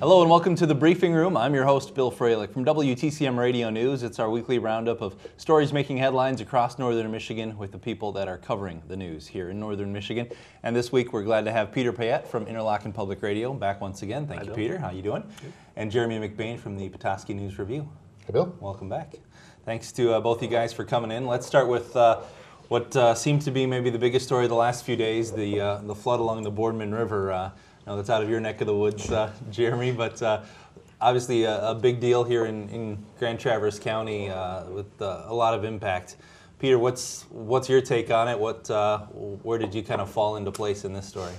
Hello and welcome to the Briefing Room. I'm your host, Bill Froehlich from WTCM Radio News. It's our weekly roundup of stories making headlines across northern Michigan with the people that are covering the news here in northern Michigan. And this week we're glad to have Peter Payette from Interlochen Public Radio back once again. Thank you, Peter. How you doing? Good. And Jeremy McBain from the Petoskey News Review. Hey, Bill. Welcome back. Thanks to both you guys for coming in. Let's start with what seemed to be maybe the biggest story of the last few days, the flood along the Boardman River. Now that's out of your neck of the woods, Jeremy, but obviously a big deal here in Grand Traverse County with a lot of impact. Peter, what's your take on it? Where did you kind of fall into place in this story?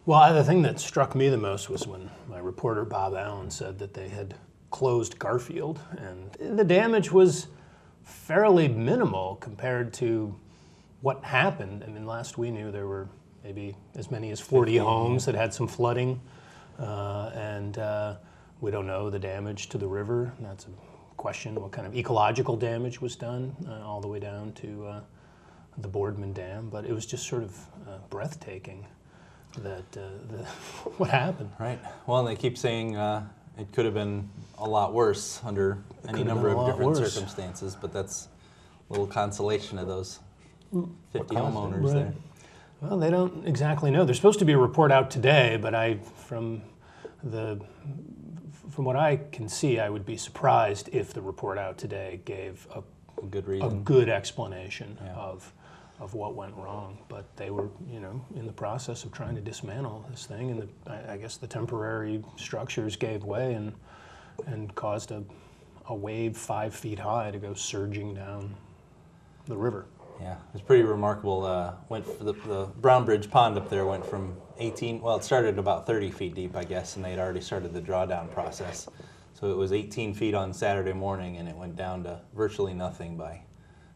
Well, the thing that struck me the most was when my reporter Bob Allen said that they had closed Garfield, and the damage was fairly minimal compared to what happened. I mean, last we knew there were maybe as many as 40 homes that had some flooding, and we don't know the damage to the river. That's a question, what kind of ecological damage was done all the way down to the Boardman Dam, but it was just sort of breathtaking that what happened. Right. Well, and they keep saying it could have been a lot worse under any number of different circumstances, but that's a little consolation of those 50 homeowners there. Well, they don't exactly know. There's supposed to be a report out today, but from what I can see, I would be surprised if the report out today gave a good explanation of what went wrong. But they were, in the process of trying to dismantle this thing, and I guess the temporary structures gave way and caused a wave 5 feet high to go surging down the river. Yeah, it was pretty remarkable. The Brown Bridge Pond up there went from 18, well, it started about 30 feet deep, I guess, and they had already started the drawdown process. So it was 18 feet on Saturday morning, and it went down to virtually nothing by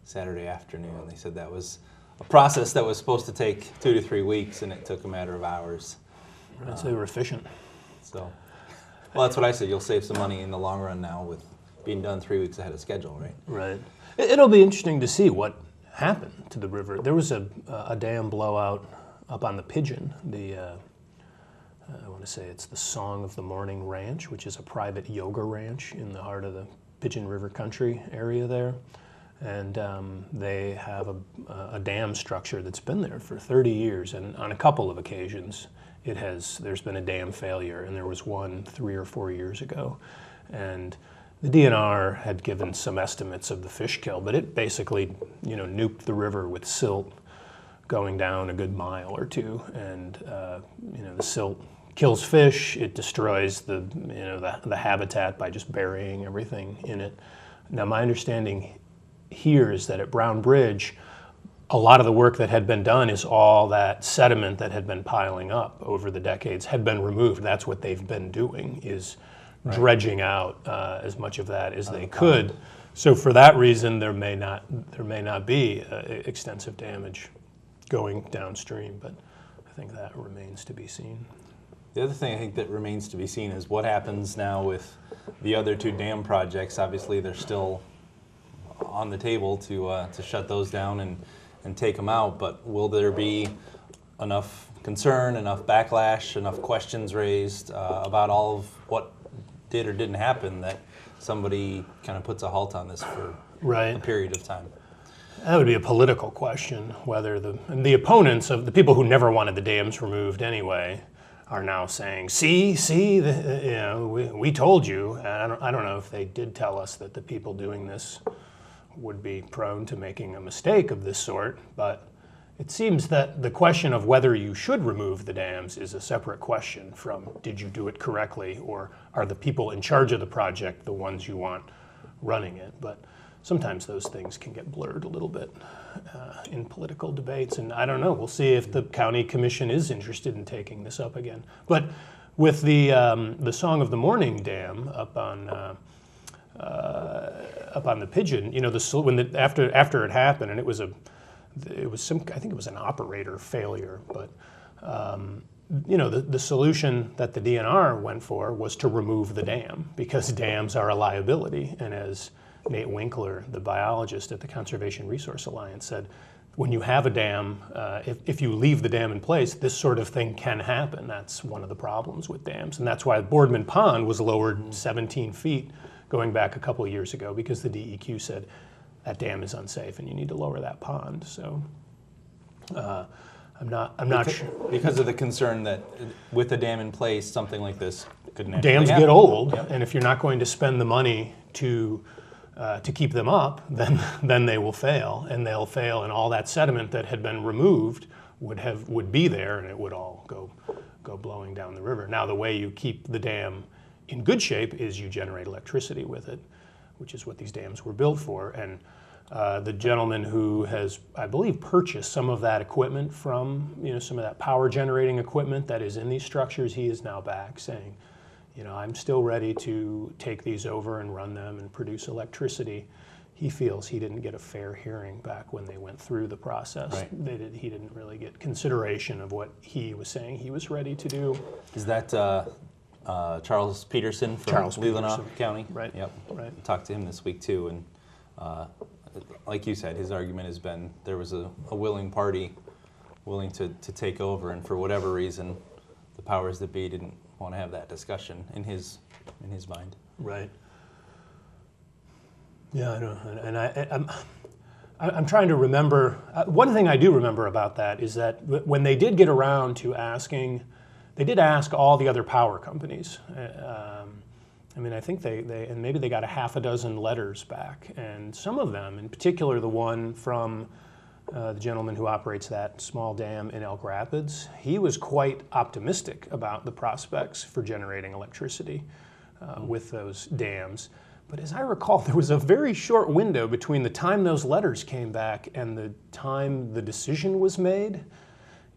Saturday afternoon. They said that was a process that was supposed to take 2 to 3 weeks, and it took a matter of hours. Right, so they were efficient. So, well, that's what I said. You'll save some money in the long run now with being done 3 weeks ahead of schedule, right? Right. It'll be interesting to see what happened to the river. There was a dam blowout up on the Pigeon. I want to say it's the Song of the Morning Ranch, which is a private yoga ranch in the heart of the Pigeon River country area there. And they have a dam structure that's been there for 30 years, and on a couple of occasions there's been a dam failure, and there was one 3 or 4 years ago. And the DNR had given some estimates of the fish kill, but it basically, nuked the river with silt going down a good mile or two, and the silt kills fish. It destroys the habitat by just burying everything in it. Now, my understanding here is that at Brown Bridge, a lot of the work that had been done is all that sediment that had been piling up over the decades had been removed. That's what they've been doing, is dredging out as much of that as they could. So for that reason, there may not be extensive damage going downstream, but I think that remains to be seen. The other thing I think that remains to be seen is what happens now with the other 2 dam projects. Obviously, they're still on the table to shut those down and take them out, but will there be enough concern, enough backlash, enough questions raised about all of what did or didn't happen that somebody kind of puts a halt on this for a period of time? That would be a political question, whether the opponents of the people who never wanted the dams removed anyway are now saying, see, we told you. And I don't know if they did tell us that the people doing this would be prone to making a mistake of this sort, but it seems that the question of whether you should remove the dams is a separate question from did you do it correctly, or are the people in charge of the project the ones you want running it. But sometimes those things can get blurred a little bit in political debates, and I don't know. We'll see if the county commission is interested in taking this up again. But with the Song of the Morning Dam up on the Pigeon, after it happened, and it was I think it was an operator failure, but the solution that the DNR went for was to remove the dam, because dams are a liability. And as Nate Winkler, the biologist at the Conservation Resource Alliance, said, when you have a dam, if you leave the dam in place, this sort of thing can happen. That's one of the problems with dams. And that's why Boardman Pond was lowered 17 feet going back a couple of years ago, because the DEQ said that dam is unsafe and you need to lower that pond. So I'm not sure. Because of the concern that with the dam in place, something like this could naturally Dams happen. get old, Yep. and if you're not going to spend the money to keep them up, then they will fail, and they'll fail, and all that sediment that had been removed would be there, and it would all go blowing down the river. Now, the way you keep the dam in good shape is you generate electricity with it, which is what these dams were built for. And the gentleman who has, I believe, purchased some of that equipment from, some of that power generating equipment that is in these structures, he is now back saying, I'm still ready to take these over and run them and produce electricity. He feels he didn't get a fair hearing back when they went through the process. Right. He didn't really get consideration of what he was saying he was ready to do. Is that Charles Peterson from Leelanau County? Right. Yep. Right. Talked to him this week too, and like you said, his argument has been there was a willing party willing to take over, and for whatever reason, the powers that be didn't want to have that discussion in his mind. Right. Yeah, I know, and I'm trying to remember. One thing I do remember about that is that when they did get around to asking, they did ask all the other power companies. I think and maybe they got a half a dozen letters back, and some of them, in particular the one from the gentleman who operates that small dam in Elk Rapids, he was quite optimistic about the prospects for generating electricity with those dams. But as I recall, there was a very short window between the time those letters came back and the time the decision was made.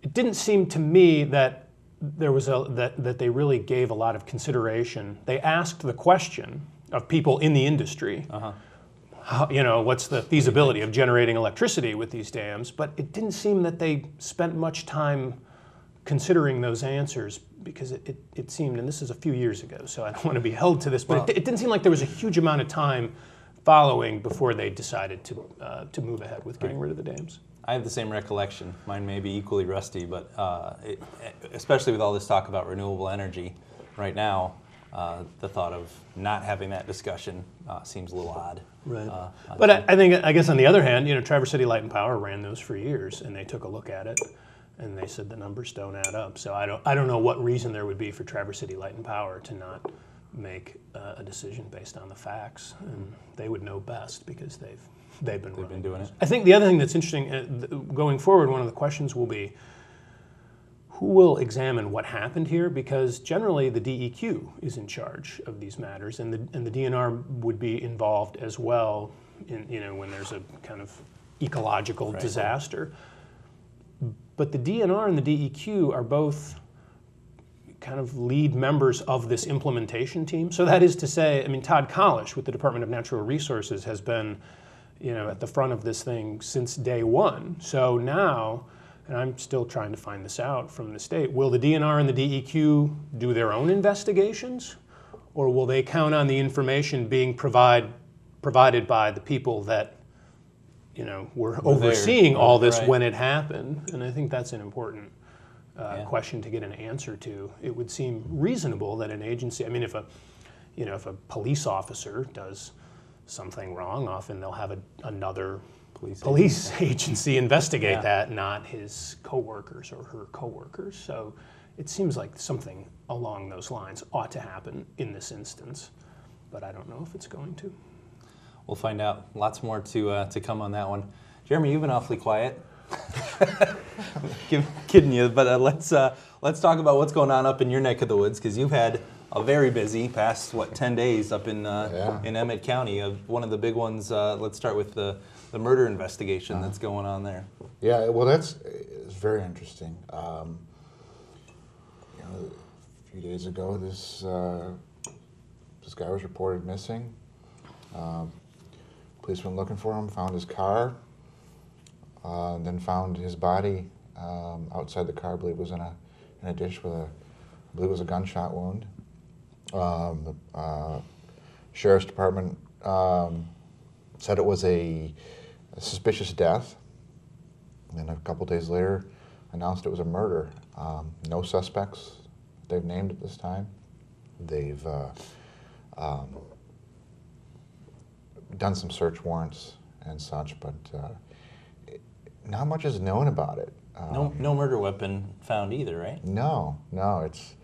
It didn't seem to me that there was that they really gave a lot of consideration. They asked the question of people in the industry, what's the feasibility of generating electricity with these dams? But it didn't seem that they spent much time considering those answers, because it seemed, and this is a few years ago, so I don't want to be held to this, but it didn't seem like there was a huge amount of time following before they decided to move ahead with getting rid of the dams. I have the same recollection. Mine may be equally rusty, but especially with all this talk about renewable energy right now, the thought of not having that discussion seems a little odd. Right. But I guess on the other hand, Traverse City Light and Power ran those for years, and they took a look at it, and they said the numbers don't add up. So I don't know what reason there would be for Traverse City Light and Power to not make a decision based on the facts, and they would know best because they've been doing it. I think the other thing that's interesting going forward, one of the questions will be, who will examine what happened here? Because generally the DEQ is in charge of these matters, and the DNR would be involved as well when there's a kind of ecological disaster. But the DNR and the DEQ are both kind of lead members of this implementation team. So that is to say, Todd Collish with the Department of Natural Resources has been at the front of this thing since day one. So now, and I'm still trying to find this out from the state, will the DNR and the DEQ do their own investigations? Or will they count on the information being provided by the people that were overseeing all this when it happened? And I think that's an important question to get an answer to. It would seem reasonable that an agency, if a police officer does something wrong, often they'll have another police agency investigate that, not his coworkers or her coworkers. So it seems like something along those lines ought to happen in this instance, but I don't know if it's going to. We'll find out. Lots more to come on that one. Jeremy, you've been awfully quiet. Kidding you, but let's talk about what's going on up in your neck of the woods, because you've had a very busy past 10 days up in Emmett County. One of the big ones. Let's start with the murder investigation that's going on there. Yeah, well, it's very interesting. A few days ago, this guy was reported missing. Police went looking for him, found his car, then found his body outside the car. I believe it was in a ditch with I believe it was a gunshot wound. The Sheriff's Department said it was a suspicious death. And then a couple days later, announced it was a murder. No suspects they've named at this time. They've done some search warrants and such, but not much is known about it. No murder weapon found either, right? No. It's.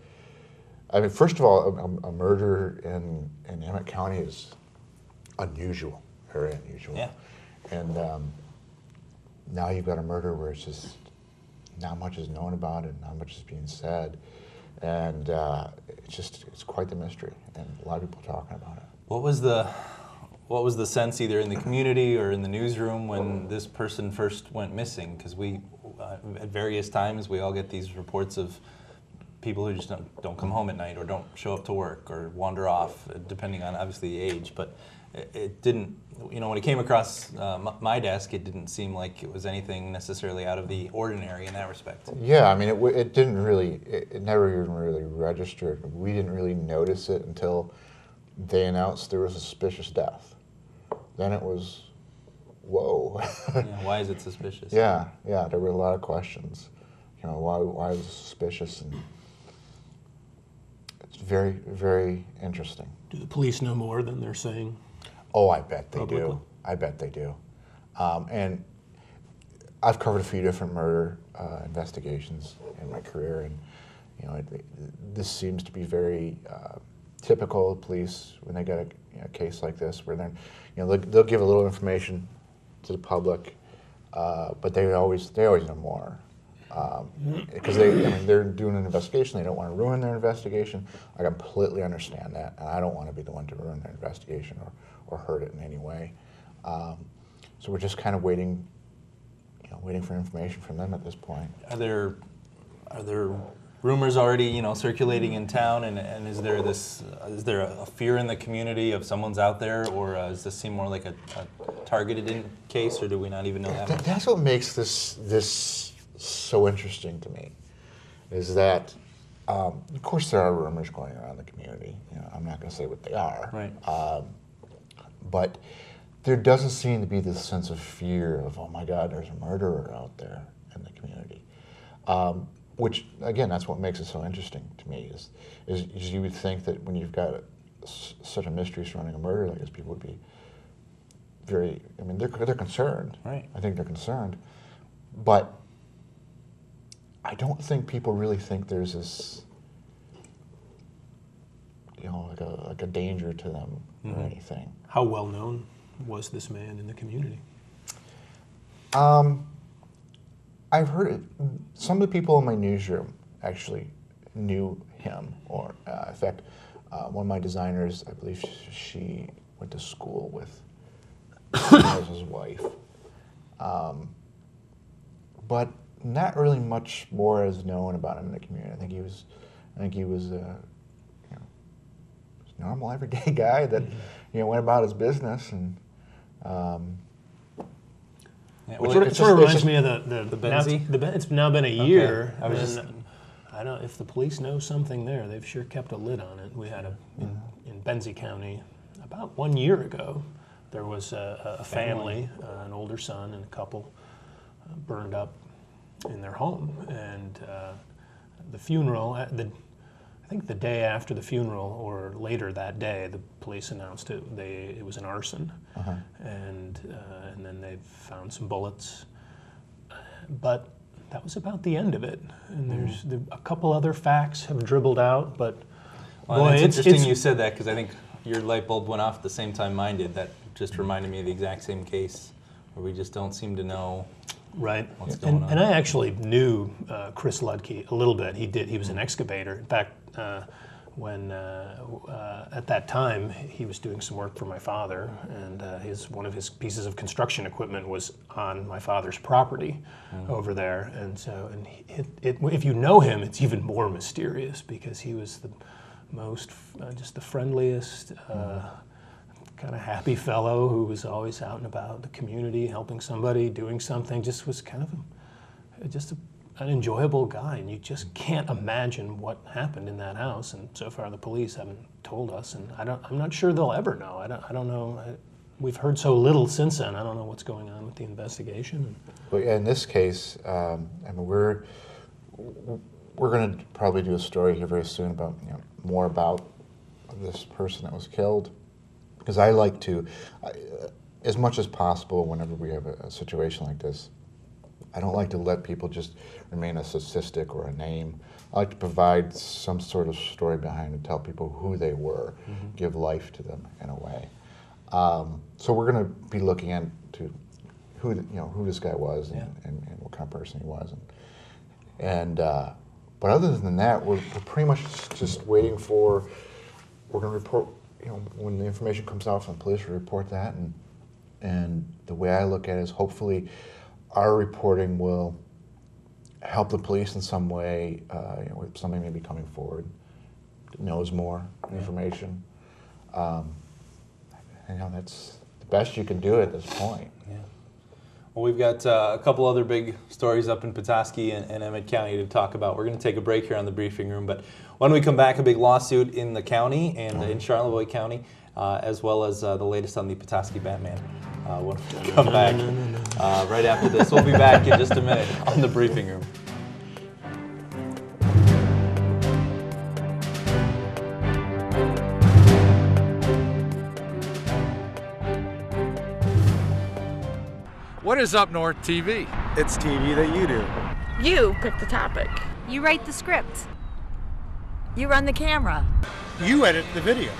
I mean, first of all, a murder in Emmett County is unusual, very unusual. Yeah. And now you've got a murder where it's just not much is known about it, not much is being said, and it's quite the mystery, and a lot of people talking about it. What was the sense either in the community or in the newsroom when this person first went missing? Because we, at various times, we all get these reports of people who just don't come home at night or don't show up to work or wander off, depending on obviously the age. But it didn't, when it came across my desk, it didn't seem like it was anything necessarily out of the ordinary in that respect. Yeah, I mean, it didn't really, it never even really registered. We didn't really notice it until they announced there was a suspicious death. Then it was, whoa. Yeah, why is it suspicious? Yeah, there were a lot of questions. Why was it suspicious? And it's very, very interesting. Do the police know more than they're saying? Oh, I bet they Publicly? do. I bet they do. And I've covered a few different murder investigations in my career, and this seems to be very typical of police when they get a case like this, where then they'll give a little information to the public, but they always know more. Because they're doing an investigation, they don't want to ruin their investigation. I completely understand that, and I don't want to be the one to ruin their investigation or hurt it in any way. So we're just kind of waiting for information from them at this point. Are there rumors already circulating in town, and is there a fear in the community of someone's out there, or does this seem more like a targeted case, or do we not even know that? That's what makes this so interesting to me, is that of course there are rumors going around the community. I'm not going to say what they are, Right. But there doesn't seem to be this sense of fear of, oh my God, there's a murderer out there in the community. Which again, that's what makes it so interesting to me. Is you would think that when you've got such a mystery surrounding a murder like this, people would be very. I mean, they're concerned. Right. I think they're concerned, but I don't think people really think there's this, like a danger to them or anything. How well known was this man in the community? I've heard it. Some of the people in my newsroom actually knew him, or in fact, one of my designers, I believe she went to school with his wife. But not really much more is known about him in the community. I think he was a normal, everyday guy that went about his business, and Yeah, It sort of reminds me of the Benzie? It's now been a year. I was and I don't. If the police know something there, they've sure kept a lid on it. We had in Benzie County about 1 year ago. There was a family, an older son and a couple, burned up in their home, and the funeral. I think the day after the funeral, or later that day, the police announced it was an arson, and then they found some bullets. But that was about the end of it. And there's a couple other facts have dribbled out, but boy, it's interesting you said that, because I think your light bulb went off at the same time mine did. That just reminded me of the exact same case where we just don't seem to know. Right, what's going on. And I actually knew Chris Ludke a little bit. He was an excavator. In fact, when at that time he was doing some work for my father, and one of his pieces of construction equipment was on my father's property over there. And so, if you know him, it's even more mysterious, because he was the most, just the friendliest. Kind of happy fellow who was always out and about the community, helping somebody, doing something. Just was kind of an enjoyable guy, and you just can't imagine what happened in that house. And so far, the police haven't told us, and I'm not sure they'll ever know. I don't know. we've heard so little since then. I don't know what's going on with the investigation. Well, yeah, in this case, I mean, we're going to probably do a story here very soon about more about this person that was killed, because I like to, as much as possible, whenever we have a situation like this, I don't like to let people just remain a statistic or a name. I like to provide some sort of story behind it, tell people who they were, give life to them in a way. So we're going to be looking into who this guy was and what kind of person he was, but other than that, we're pretty much just waiting for. We're going to report, when the information comes out from the police, we report that, and the way I look at it is hopefully our reporting will help the police in some way. If somebody may be coming forward, knows more information. That's the best you can do at this point. Yeah. Well, we've got a couple other big stories up in Petoskey and Emmett County to talk about. We're going to take a break here on the briefing room, but when we come back, a big lawsuit in the county and in Charlevoix County, as well as the latest on the Petoskey Batman. When we come back right after this, we'll be back in just a minute on the briefing room. What is Up North TV? It's TV that you do. You pick the topic. You write the script. You run the camera. You edit the video.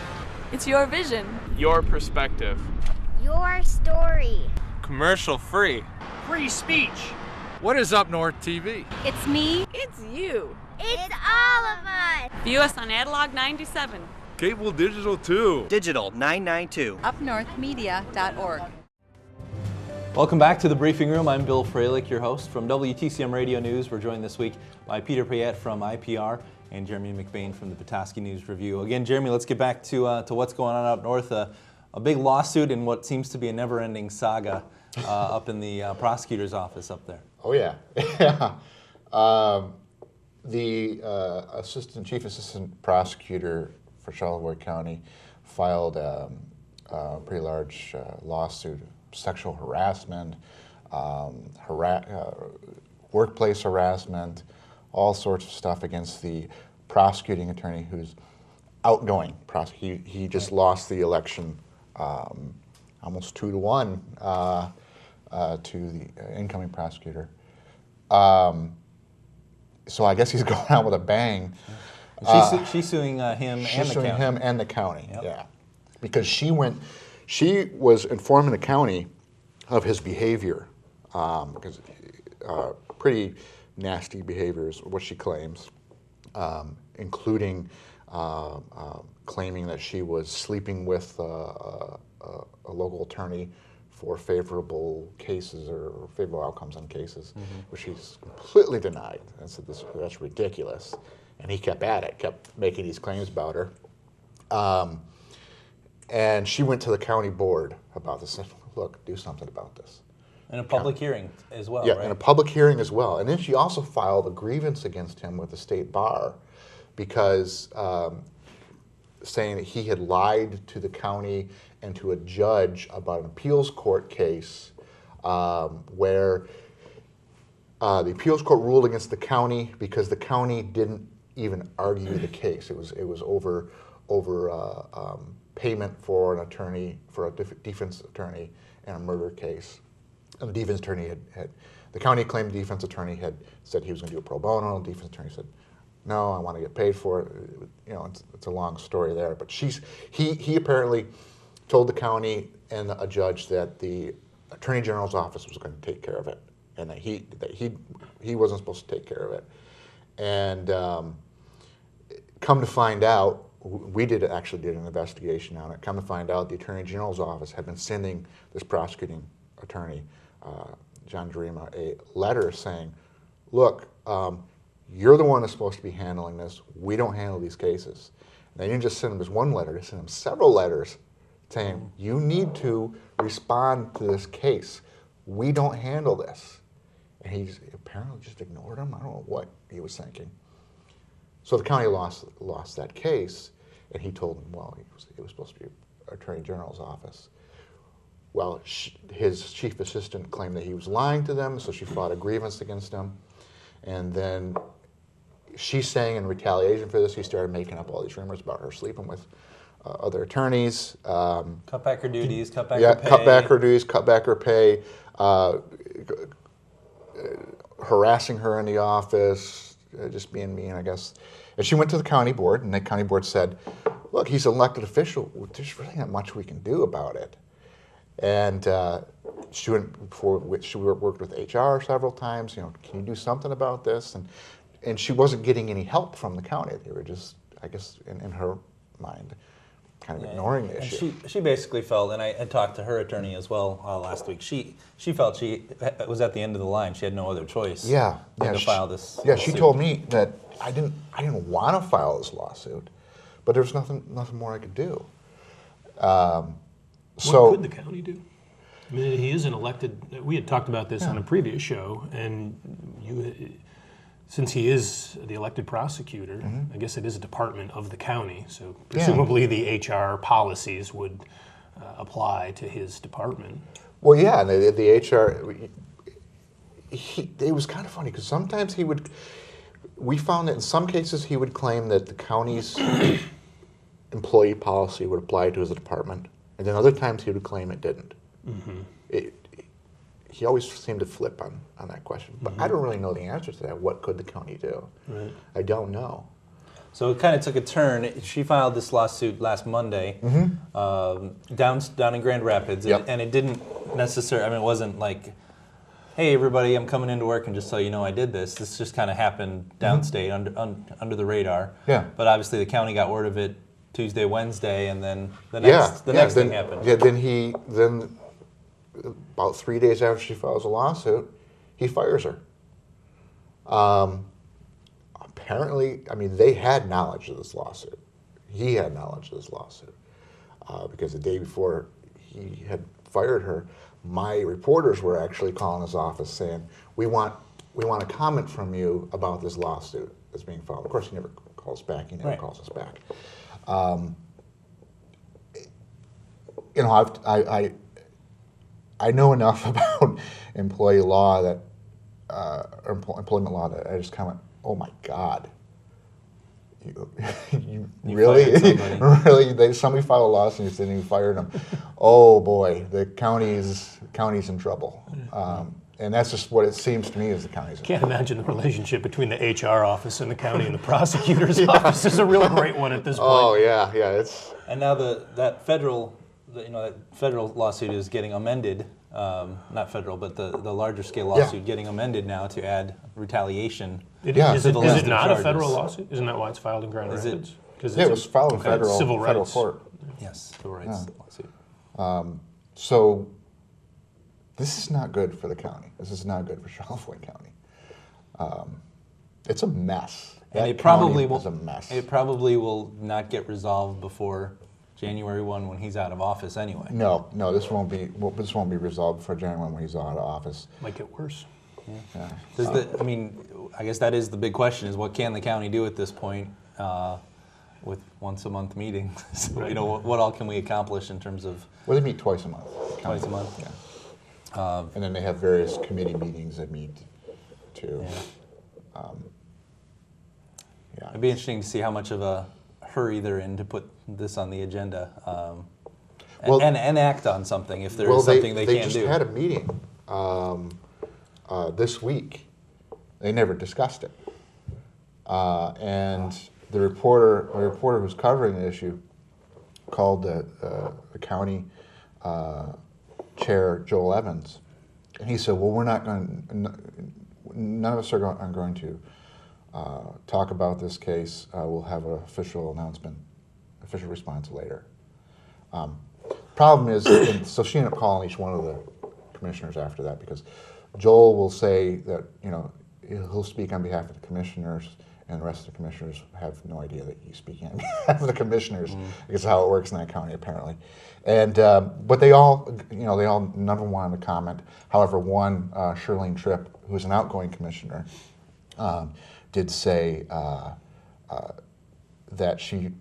It's your vision. Your perspective. Your story. Commercial free. Free speech. What is Up North TV? It's me. It's you. It's all of us. View us on Analog 97. Cable digital too. Digital 992. UpNorthMedia.org. Welcome back to the briefing room. I'm Bill Froehlich, your host from WTCM Radio News. We're joined this week by Peter Payette from IPR and Jeremy McBain from the Petoskey News Review. Again, Jeremy, let's get back to what's going on up north. A big lawsuit in what seems to be a never-ending saga up in the prosecutor's office up there. Oh yeah, yeah. The chief assistant prosecutor for Charlevoix County filed a pretty large lawsuit. Sexual harassment, workplace harassment, all sorts of stuff against the prosecuting attorney who's outgoing. He just lost the election almost 2-1 to the incoming prosecutor. So I guess he's going out with a bang. She's suing him and the county. She's suing him and the county, Yep. yeah. Because she was informing the county of his behavior, because pretty nasty behaviors, what she claims, including claiming that she was sleeping with a local attorney for favorable cases or favorable outcomes on cases, which she's completely denied and said that's ridiculous. And he kept at it, kept making these claims about her. And she went to the county board about this and said, look, do something about this. In a public hearing as well, Yeah, right? in a public hearing as well. And then she also filed a grievance against him with the state bar because saying that he had lied to the county and to a judge about an appeals court case where the appeals court ruled against the county because the county didn't even argue the case. It was over payment for an attorney, for a defense attorney in a murder case. And the defense attorney the county claimed the defense attorney had said he was going to do a pro bono. The defense attorney said, no, I want to get paid for it. It's a long story there. But he apparently told the county and a judge that the attorney general's office was going to take care of it, and that he wasn't supposed to take care of it. And come to find out, we actually did an investigation on it. Come to find out, the Attorney General's office had been sending this prosecuting attorney, John Jarima, a letter saying, look, you're the one that's supposed to be handling this. We don't handle these cases. And they didn't just send him this one letter, they sent him several letters saying, you need to respond to this case. We don't handle this. And he's apparently just ignored him. I don't know what he was thinking. So the county lost that case, and he told him, well, it was supposed to be Attorney General's office. Well, his chief assistant claimed that he was lying to them, so she filed a grievance against him. And then she's saying in retaliation for this, he started making up all these rumors about her sleeping with other attorneys. Cut back her duties, cut back her pay. Cut back her duties, cut back her pay, harassing her in the office, just being mean, I guess. And she went to the county board, and the county board said, look, he's an elected official. There's really not much we can do about it. And she worked with HR several times. Can you do something about this? And she wasn't getting any help from the county. They were just, I guess, in her mind, kind of ignoring the issue. She basically felt, and I talked to her attorney as well last week. She felt she was at the end of the line. She had no other choice. Yeah, to file this. Yeah, she told me that I didn't want to file this lawsuit, but there was nothing more I could do. What could the county do? I mean, he is an elected. We had talked about this on a previous show, and since he is the elected prosecutor, I guess it is a department of the county, so presumably the HR policies would apply to his department. Well, yeah, and the HR, it was kind of funny because sometimes we found that in some cases he would claim that the county's employee policy would apply to his department, and then other times he would claim it didn't. He always seemed to flip on that question. But I don't really know the answer to that. What could the county do? Right. I don't know. So it kind of took a turn. She filed this lawsuit last Monday down in Grand Rapids, and it didn't necessarily, it wasn't like, hey, everybody, I'm coming into work and just so you know I did this. This just kind of happened downstate under the radar. Yeah. But obviously the county got word of it Tuesday, Wednesday, and then the next thing happened. Yeah, then about 3 days after she files a lawsuit, he fires her. Apparently, they had knowledge of this lawsuit. He had knowledge of this lawsuit because the day before he had fired her, my reporters were actually calling his office saying, we want a comment from you about this lawsuit that's being filed. Of course, he never calls back. He never calls us back. I know enough about employee law or employment law that I just kind of went, oh my God. You really? Really? Somebody filed a lawsuit and you fired them. Oh boy, the county's in trouble. And that's just what it seems to me is the county's in trouble. Can't imagine the relationship between the HR office and the county and the prosecutor's office is a real great one at this point. Oh yeah, it's. And now that federal lawsuit is getting amended. Not federal, but the larger scale lawsuit getting amended now to add retaliation. Is it not a federal lawsuit? Isn't that why it's filed in Grand Rapids? It was filed in federal court. Yes, civil rights lawsuit. So this is not good for the county. This is not good for Charlevoix County. It's a mess. And it probably is a mess. It probably will not get resolved before January 1 when he's out of office anyway. No, this won't be resolved before January 1 when he's out of office. Might get worse. I guess that is the big question: is what can the county do at this point with once a month meetings? What all can we accomplish in terms of? Well, they meet twice a month. Twice a month. Yeah. And then they have various committee meetings that meet too. It'd be interesting to see how much of a hurry they're in to put this on the agenda and act on something if there is something they can do. They just had a meeting this week. They never discussed it. And a reporter who's covering the issue called the county chair, Joel Evans, and he said, well, we're not going, none of us are going to talk about this case. We'll have an official announcement, official response later. Problem is, so she ended up calling each one of the commissioners after that because Joel will say that, he'll speak on behalf of the commissioners and the rest of the commissioners have no idea that he's speaking on behalf of the commissioners because of how it works in that county apparently. And, but they all, none of them wanted to comment. However, one, Shirlene Tripp, who's an outgoing commissioner, did say that she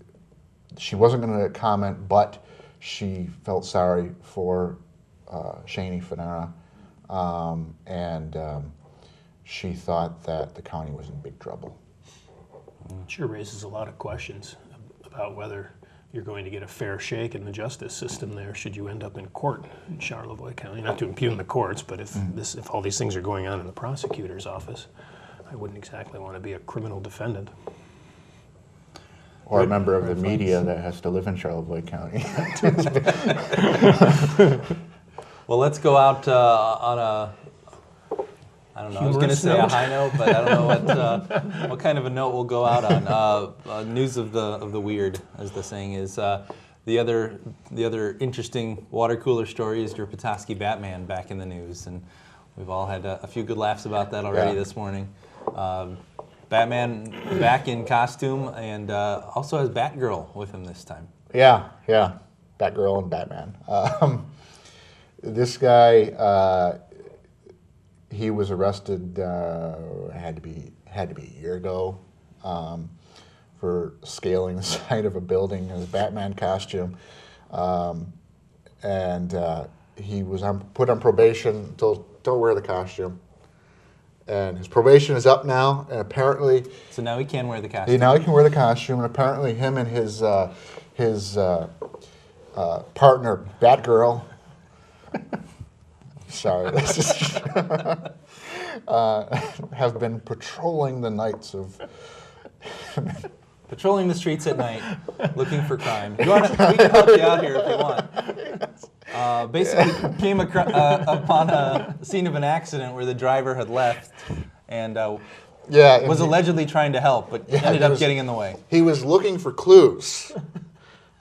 wasn't going to comment, but she felt sorry for Shani Fanera, and she thought that the county was in big trouble. Sure raises a lot of questions about whether you're going to get a fair shake in the justice system there should you end up in court in Charlevoix County. Not to impugn the courts, but if all these things are going on in the prosecutor's office, I wouldn't exactly want to be a criminal defendant. Or a member of the media that has to live in Charlevoix County. Well, let's go out on a, I don't know, I was going to say a high note, but I don't know what kind of a note we'll go out on. News of the weird, as the saying is. The other interesting water cooler story is your Petoskey Batman back in the news, and we've all had a few good laughs about that already this morning. Batman back in costume, and also has Batgirl with him this time. Yeah, Batgirl and Batman. This guy, he was arrested. Had to be a year ago for scaling the side of a building in his Batman costume, and he was put on probation until don't wear the costume. And his probation is up now, and apparently... So now he can wear the costume. Now he can wear the costume, and apparently him and his partner, Batgirl... Sorry, this is... have been patrolling the nights of... Patrolling the streets at night, looking for crime. We can help you out here if you want. Basically, came upon a scene of an accident where the driver had left and was allegedly trying to help, but ended up getting in the way. He was looking for clues,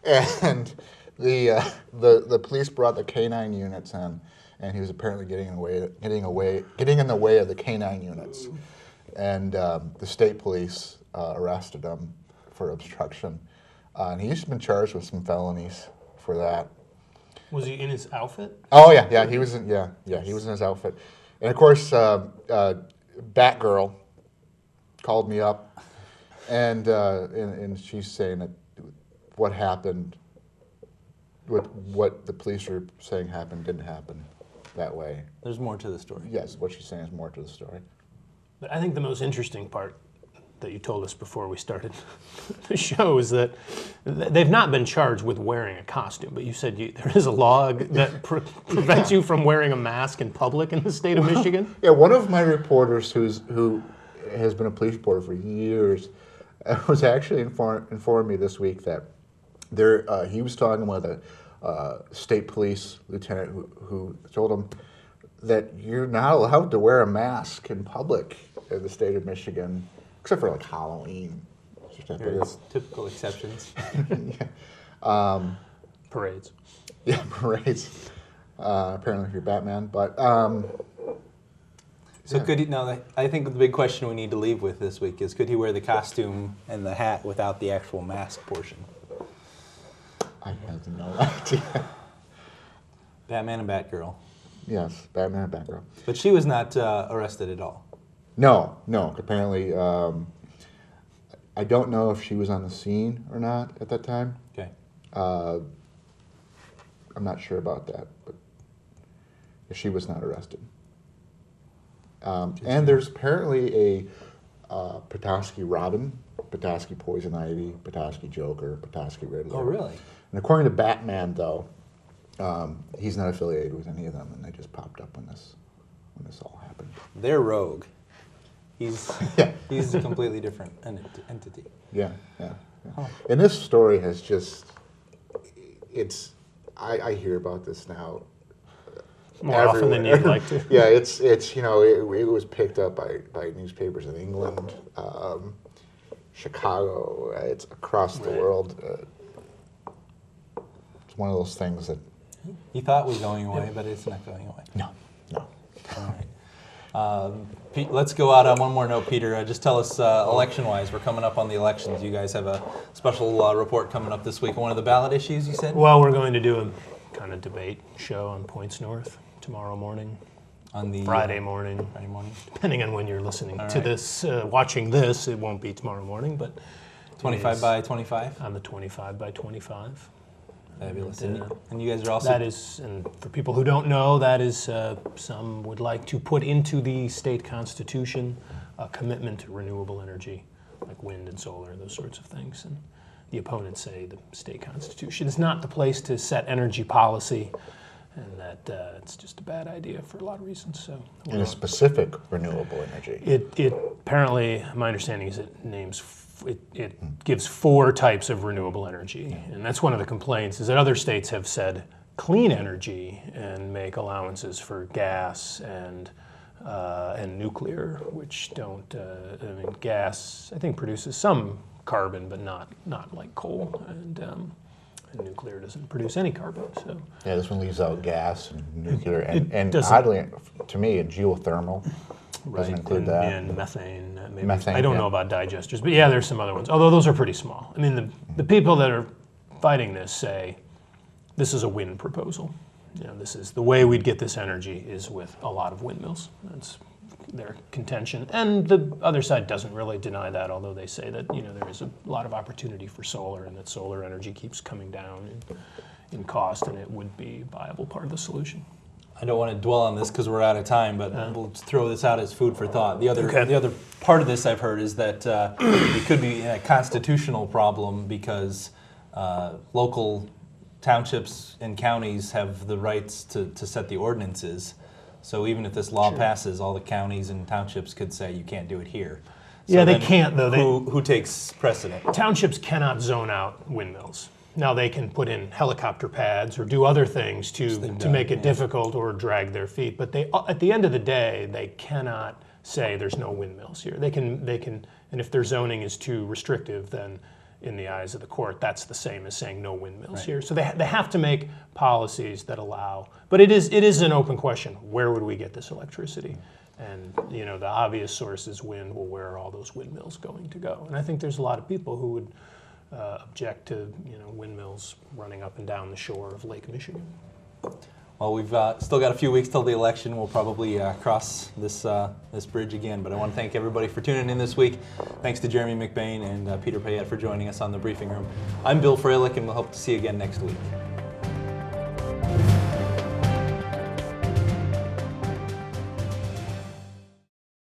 and the police brought the K-9 units in, and he was apparently getting in the way of the K-9 units, and the state police arrested him for obstruction, and he used to have been charged with some felonies for that. Was he in his outfit? Oh yeah, he was in he was in his outfit, and of course Batgirl called me up, and she's saying that what happened, what the police are saying happened didn't happen that way. There's more to the story. Yes, what she's saying is more to the story. But I think the most interesting part that you told us before we started the show is that they've not been charged with wearing a costume, but you said there is a law that prevents you from wearing a mask in public in the state of Michigan? Yeah, one of my reporters who has been a police reporter for years was actually informed me this week that he was talking with a state police lieutenant who told him that you're not allowed to wear a mask in public in the state of Michigan, except for like Halloween. There's typical exceptions. Parades. Yeah, parades. Apparently, if you're Batman, but so could he? No, I think the big question we need to leave with this week is: could he wear the costume and the hat without the actual mask portion? I have no idea. Batman and Batgirl. Yes, Batman and Batgirl. But she was not arrested at all. No. Apparently, I don't know if she was on the scene or not at that time. Okay. I'm not sure about that, but she was not arrested. And there's apparently a Petoskey Robin, Petoskey Poison Ivy, Petoskey Joker, Petoskey Riddler. Oh, really? And according to Batman, though, he's not affiliated with any of them, and they just popped up when this all happened. They're rogue. He's a completely different entity. Yeah. Huh. And this story has just, I hear about this now more often than you'd like to. Yeah, it's it was picked up by newspapers in England, Chicago. It's across the world. It's one of those things that he thought was going away, but it's not going away. No. All right. Pete, let's go out on one more note, Peter. Just tell us, election-wise, we're coming up on the elections. You guys have a special report coming up this week. One of the ballot issues, you said? Well, we're going to do a kind of debate show on Points North tomorrow morning. On the Friday morning. Depending on when you're listening to this, watching this, it won't be tomorrow morning, but 25 by 25? On the 25 by 25. Fabulous. And you guys are also... That is, and for people who don't know, that is, some would like to put into the state constitution a commitment to renewable energy, like wind and solar, those sorts of things. And the opponents say the state constitution is not the place to set energy policy, and that it's just a bad idea for a lot of reasons. So, And a specific renewable energy. It apparently, my understanding is it gives 4 types of renewable energy, and that's one of the complaints, is that other states have said clean energy and make allowances for gas and nuclear, which don't. I mean, gas I think produces some carbon, but not like coal, and nuclear doesn't produce any carbon. So Yeah, this one leaves out gas and nuclear, and doesn't- oddly, to me, geothermal doesn't include that. And methane. Maybe. Methane, I don't yeah. know about digesters, but yeah, there's some other ones. Although those are pretty small. I mean, the people that are fighting this say this is a wind proposal. You know, this is the way we'd get this energy is with a lot of windmills. That's their contention, and the other side doesn't really deny that. Although they say that there is a lot of opportunity for solar, and that solar energy keeps coming down in cost, and it would be a viable part of the solution. I don't want to dwell on this because we're out of time, but we'll just throw this out as food for thought. The other, Okay. the other part of this I've heard is that it could be a constitutional problem because local townships and counties have the rights to set the ordinances. So even if this law passes, all the counties and townships could say you can't do it here. So Yeah, they then can't, though. Who takes precedent? Townships cannot zone out windmills. Now they can put in helicopter pads or do other things to make it difficult or drag their feet. But they, at the end of the day, they cannot say there's no windmills here. They can, and if their zoning is too restrictive, then in the eyes of the court, that's the same as saying no windmills here. So they have to make policies that allow. But it is an open question. Where would we get this electricity? And the obvious source is wind. Well, where are all those windmills going to go? And I think there's a lot of people who would object to windmills running up and down the shore of Lake Michigan. Well, we've still got a few weeks till the election. We'll probably cross this bridge again. But I want to thank everybody for tuning in this week. Thanks to Jeremy McBain and Peter Payette for joining us on the briefing room. I'm Bill Froehlich, and we'll hope to see you again next week.